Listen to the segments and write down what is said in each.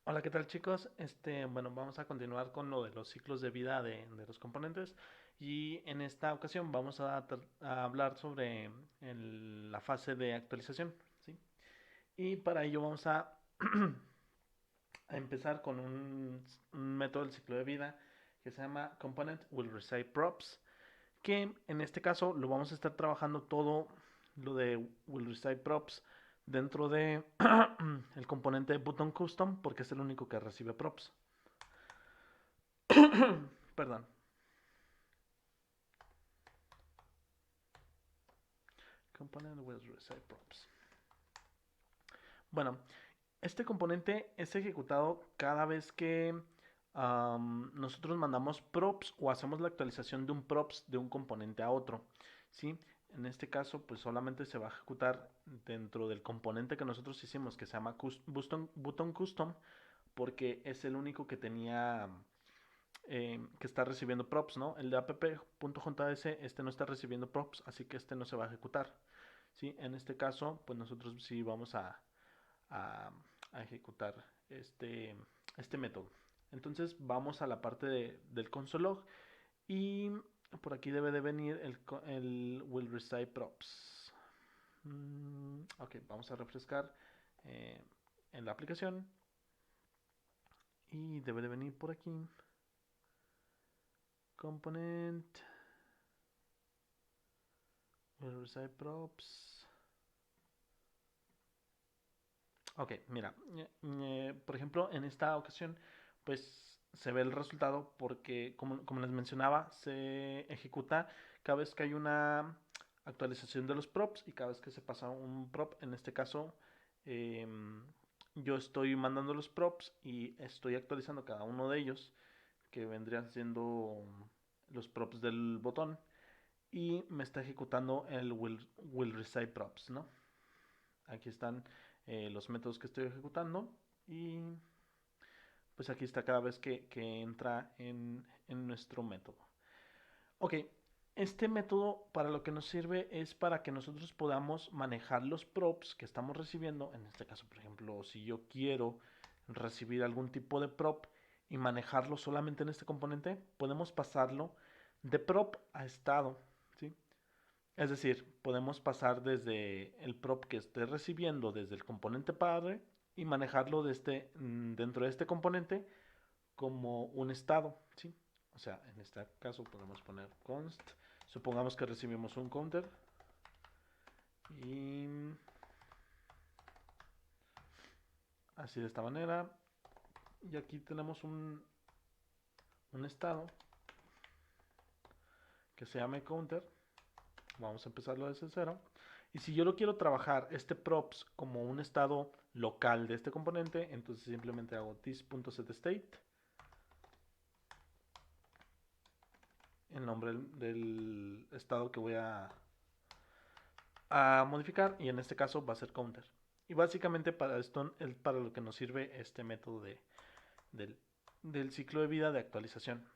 Hola, ¿qué tal chicos? Bueno, vamos a continuar con lo de los ciclos de vida de los componentes y en esta ocasión vamos a hablar sobre la fase de actualización, ¿sí? Y para ello vamos a empezar con un método del ciclo de vida que se llama Component Will Receive Props, que en este caso lo vamos a estar trabajando todo lo de Will Receive Props dentro de el componente Button Custom porque es el único que recibe props. Perdón. Component with receive props. Bueno, este componente es ejecutado cada vez que nosotros mandamos props o hacemos la actualización de un props de un componente a otro. ¿Sí? En este caso, pues solamente se va a ejecutar dentro del componente que nosotros hicimos, que se llama button custom, porque es el único que tenía que está recibiendo props, ¿no? El de app.js, este no está recibiendo props, así que este no se va a ejecutar. ¿Sí? En este caso, pues nosotros sí vamos a, a ejecutar este método. Entonces vamos a la parte del console log y por aquí debe de venir el will receive props. Ok, vamos a refrescar eh, en la aplicación y debe de venir por aquí component will receive props. Ok, mira, por ejemplo, en esta ocasión, pues se ve el resultado porque, como les mencionaba, se ejecuta cada vez que hay una actualización de los props y cada vez que se pasa un prop. En este caso, em, yo estoy mandando los props y estoy actualizando cada uno de ellos, que vendrían siendo los props del botón, y me está ejecutando el will receive props, ¿no? Aquí están los métodos que estoy ejecutando y pues aquí está cada vez que entra en nuestro método. Ok, este método para lo que nos sirve es para que nosotros podamos manejar los props que estamos recibiendo. En este caso, por ejemplo, si yo quiero recibir algún tipo de prop y manejarlo solamente en este componente, podemos pasarlo de prop a estado, ¿sí? Es decir, podemos pasar desde el prop que esté recibiendo desde el componente padre y manejarlo dentro de este componente como un estado, ¿sí? O sea, en este caso podemos poner const. Supongamos que recibimos un counter y así de esta manera. Y aquí tenemos un estado que se llama counter. Vamos a empezarlo desde cero. Y si yo lo quiero trabajar este props como un estado local de este componente, entonces simplemente hago this.setState, el nombre del estado que voy a modificar, y en este caso va a ser counter. Y básicamente para esto es para lo que nos sirve este método del, del ciclo de vida de actualización.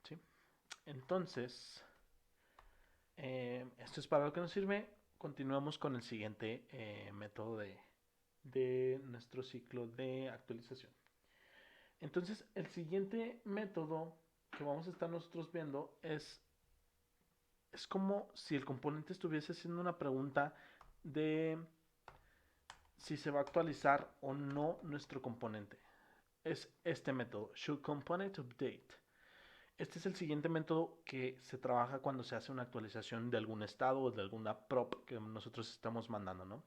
¿Sí? Entonces, esto es para lo que nos sirve. Continuamos con el siguiente método de nuestro ciclo de actualización. Entonces, el siguiente método que vamos a estar nosotros viendo es como si el componente estuviese haciendo una pregunta de si se va a actualizar o no nuestro componente. Es este método, should_component_update. Este es el siguiente método que se trabaja cuando se hace una actualización de algún estado o de alguna prop que nosotros estamos mandando, ¿no?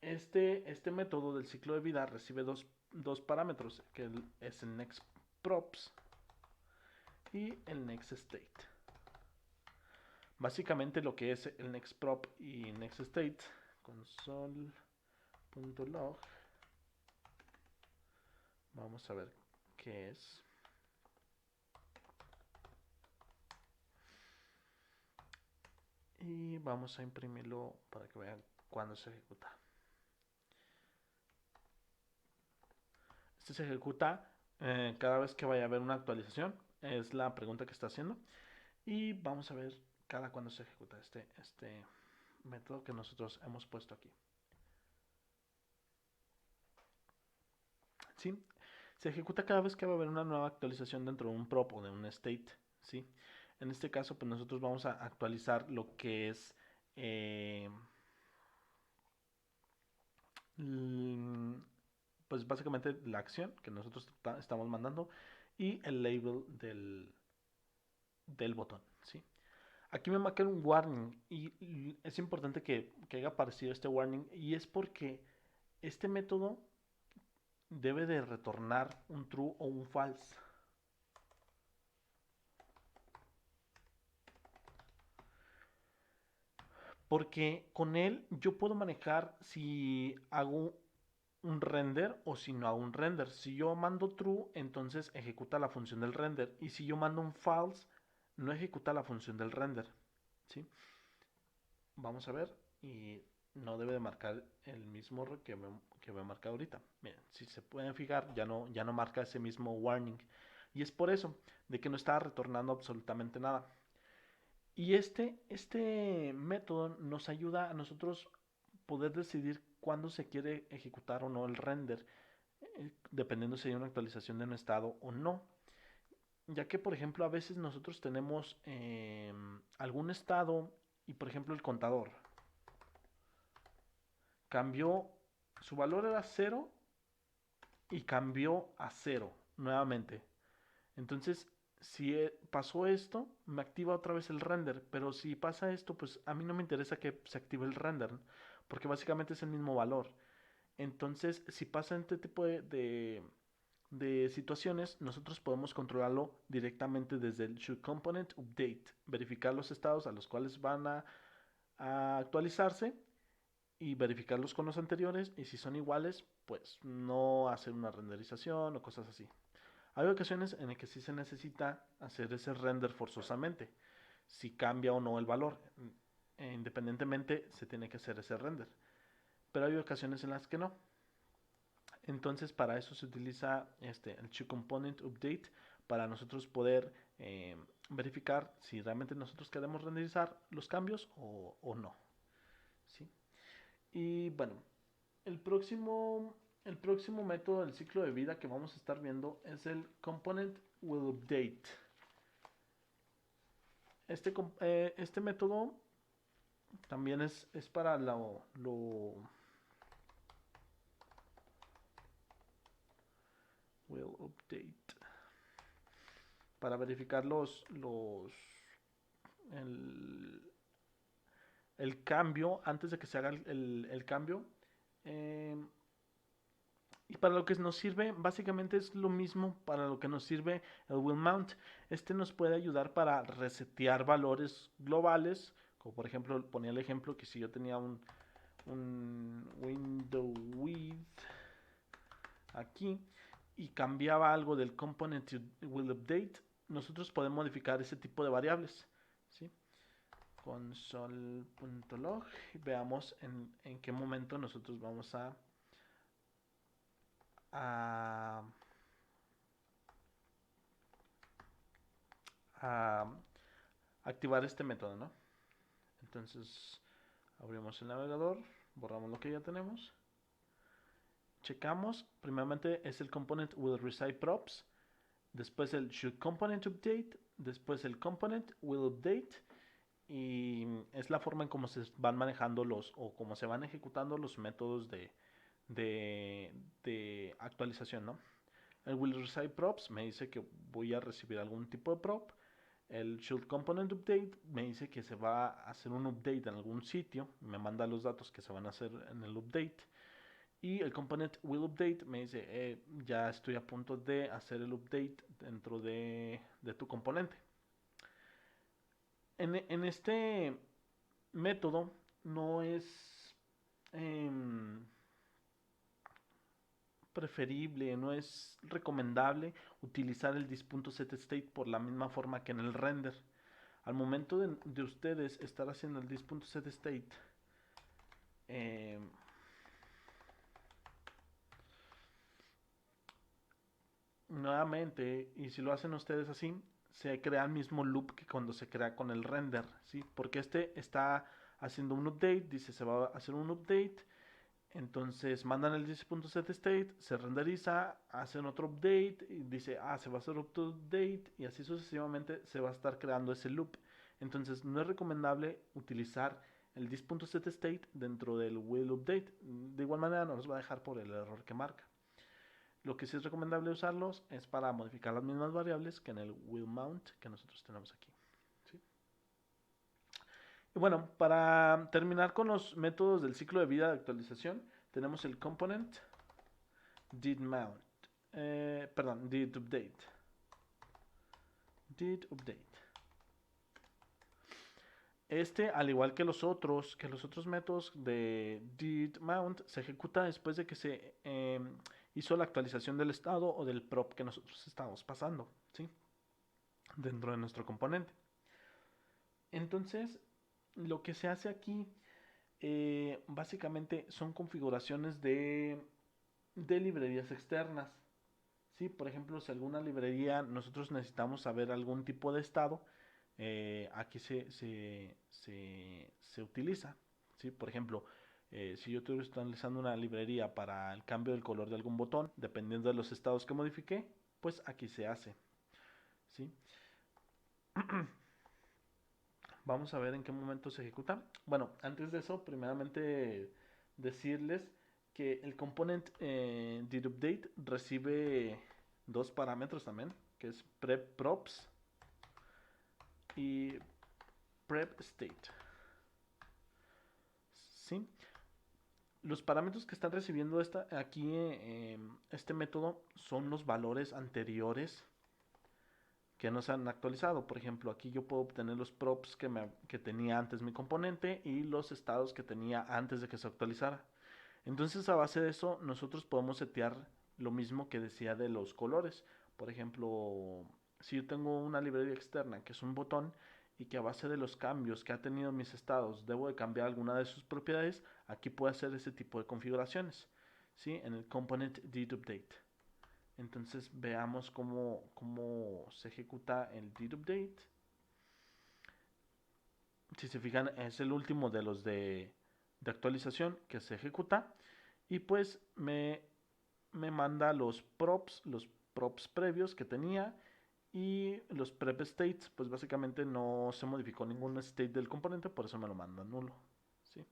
Este método del ciclo de vida recibe dos parámetros, que es el next props y el next state. Básicamente lo que es el next prop y next state, console.log, vamos a ver qué es. Y vamos a imprimirlo para que vean cuándo se ejecuta. Este se ejecuta cada vez que vaya a haber una actualización. Es la pregunta que está haciendo. Y vamos a ver cada cuándo se ejecuta este método que nosotros hemos puesto aquí. ¿sí? Se ejecuta cada vez que va a haber una nueva actualización dentro de un prop o de un state, ¿sí? En este caso, pues nosotros vamos a actualizar lo que es eh, pues básicamente la acción que nosotros estamos mandando y el label del botón, ¿sí? Aquí me marca un warning y es importante que haya aparecido este warning y es porque este método debe de retornar un true o un false. Porque con él yo puedo manejar si hago un render o si no hago un render. Si yo mando true, entonces ejecuta la función del render. Y si yo mando un false, no ejecuta la función del render. ¿Sí? Vamos a ver. Y no debe de marcar el mismo que me marca ahorita. Miren, si se pueden fijar, ya no marca ese mismo warning. Y es por eso, de que no está retornando absolutamente nada. Y este método nos ayuda a nosotros poder decidir cuándo se quiere ejecutar o no el render, dependiendo si hay una actualización de un estado o no. Ya que, por ejemplo, a veces nosotros tenemos algún estado y, por ejemplo, el contador cambió, su valor era cero y cambió a cero nuevamente. Entonces, si pasó esto, me activa otra vez el render. Pero si pasa esto, pues a mí no me interesa que se active el render, porque básicamente es el mismo valor. Entonces, si pasa este tipo de situaciones, nosotros podemos controlarlo directamente desde el ShootComponent Update, verificar los estados a los cuales van a actualizarse y verificarlos con los anteriores. Y si son iguales, pues no hacer una renderización o cosas así. Hay ocasiones en las que sí se necesita hacer ese render forzosamente, si cambia o no el valor. Independientemente se tiene que hacer ese render. Pero hay ocasiones en las que no. Entonces para eso se utiliza el component update para nosotros poder verificar si realmente nosotros queremos renderizar los cambios o no. ¿Sí? Y bueno, el próximo, el próximo método del ciclo de vida que vamos a estar viendo es el component will update. Este método también es para lo will update. Para verificar el, el cambio antes de que se haga el cambio. Eh, y para lo que nos sirve, básicamente es lo mismo para lo que nos sirve el will mount. Este nos puede ayudar para resetear valores globales, como por ejemplo, ponía el ejemplo que si yo tenía un window width aquí y cambiaba algo del component will update, nosotros podemos modificar ese tipo de variables. ¿Sí? Console.log y veamos en qué momento nosotros vamos a, a activar este método, ¿no? Entonces abrimos el navegador, borramos lo que ya tenemos, checamos, primeramente es el component will receive props, después el should component update, después el component will update y es la forma en cómo se van manejando o cómo se van ejecutando los métodos de actualización, ¿no? El will receive props me dice que voy a recibir algún tipo de prop. El should component update me dice que se va a hacer un update en algún sitio, me manda los datos que se van a hacer en el update. Y el component will update me dice, ya estoy a punto de hacer el update dentro de tu componente. En este método no es eh, preferible, no es recomendable utilizar el this.setState por la misma forma que en el render. Al momento de ustedes estar haciendo el this.setState, eh, nuevamente, y si lo hacen ustedes así, se crea el mismo loop que cuando se crea con el render, ¿sí? Porque este está haciendo un update, dice se va a hacer un update, Entonces mandan el disk.setState, se renderiza, hacen otro update y dice, se va a hacer otro update y así sucesivamente se va a estar creando ese loop. Entonces no es recomendable utilizar el disk.setState dentro del will update. De igual manera no los va a dejar por el error que marca. Lo que sí es recomendable usarlos es para modificar las mismas variables que en el will mount que nosotros tenemos aquí. ¿Sí? Y bueno, para terminar con los métodos del ciclo de vida de actualización, tenemos el component did mount, perdón, did update. Did update. Este, al igual que los otros métodos de did mount, se ejecuta después de que se hizo la actualización del estado o del prop que nosotros estamos pasando, ¿sí? Dentro de nuestro componente. Entonces, lo que se hace aquí, básicamente son configuraciones de librerías externas. ¿Sí? Por ejemplo, si alguna librería nosotros necesitamos saber algún tipo de estado, aquí se utiliza. ¿Sí? Por ejemplo, si yo estoy utilizando una librería para el cambio del color de algún botón, dependiendo de los estados que modifique, pues aquí se hace. ¿Sí? Vamos a ver en qué momento se ejecuta. Bueno, antes de eso, primeramente decirles que el component didUpdate recibe dos parámetros también, que es prepProps y prepState. ¿Sí? Los parámetros que están recibiendo aquí este método son los valores anteriores que no se han actualizado. Por ejemplo, aquí yo puedo obtener los props que tenía antes mi componente y los estados que tenía antes de que se actualizara. Entonces, a base de eso, nosotros podemos setear lo mismo que decía de los colores. Por ejemplo, si yo tengo una librería externa que es un botón y que a base de los cambios que ha tenido mis estados debo de cambiar alguna de sus propiedades, aquí puedo hacer ese tipo de configuraciones, ¿sí? En el component didUpdate. Entonces veamos cómo se ejecuta el didUpdate. Si se fijan, es el último de los de actualización que se ejecuta. Y pues me manda los props previos que tenía. Y los prep states, pues básicamente no se modificó ningún state del componente, por eso me lo manda nulo. ¿Sí?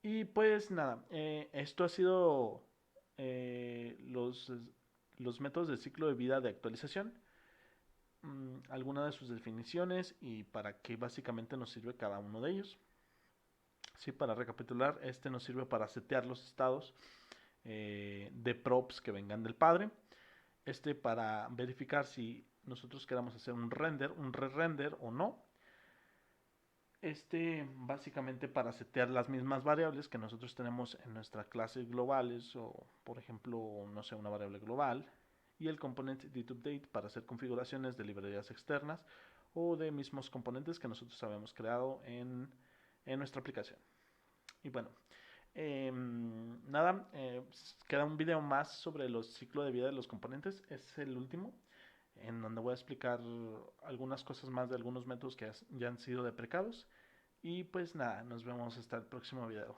Y pues nada, esto ha sido los métodos de ciclo de vida de actualización, alguna de sus definiciones y para qué básicamente nos sirve cada uno de ellos. Sí, para recapitular, este nos sirve para setear los estados de props que vengan del padre. Este para verificar si nosotros queramos hacer un render, un re-render o no. Este básicamente para setear las mismas variables que nosotros tenemos en nuestras clases globales o por ejemplo, no sé, una variable global. Y el componente didUpdate para hacer configuraciones de librerías externas o de mismos componentes que nosotros habíamos creado en nuestra aplicación. Y bueno, nada, queda un video más sobre los ciclos de vida de los componentes. Es el último, en donde voy a explicar algunas cosas más de algunos métodos que ya han sido deprecados. Y pues nada, nos vemos hasta el próximo video.